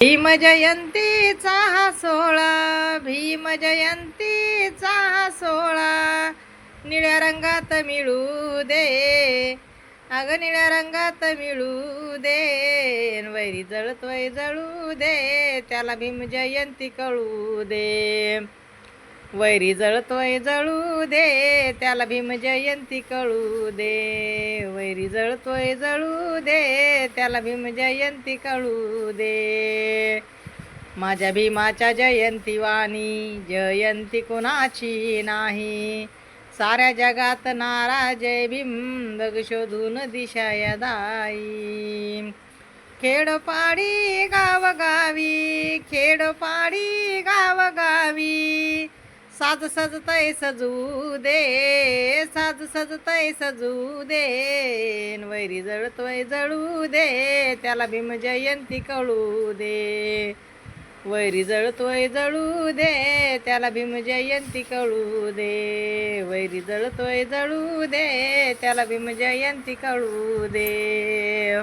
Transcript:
भीम जयंतीचा हा सोहळा, भीम जयंतीचा हा सोहळा, निळ्या रंगात मिळू दे, अग निळ्या रंगात मिळू दे, वैरी जळतोय जळू दे, त्याला भीम जयंती कळू दे. वैरी जळतोय जळू दे, त्याला भीम जयंती कळू दे. वैरी जळतोय जळू दे, त्याला भीम जयंती कळू दे. माझ्या भीमाच्या जयंती वाणी जयंती कुणाची नाही, साऱ्या जगात नारा जय भीम, बघ शोधून दिशा यदाई. खेडोपाडी गावगावी, खेडोपाडी गावगावी, साज सजतय सजू दे, साज सजतय सजू दे, वैरी जळतोय जळू दे, त्याला भीम जयंती कळू दे. वैरी जळतोय जळू दे, त्याला भीम जयंती कळू दे. वैरी जळतोय जळू दे, त्याला भीम जयंती कळू दे.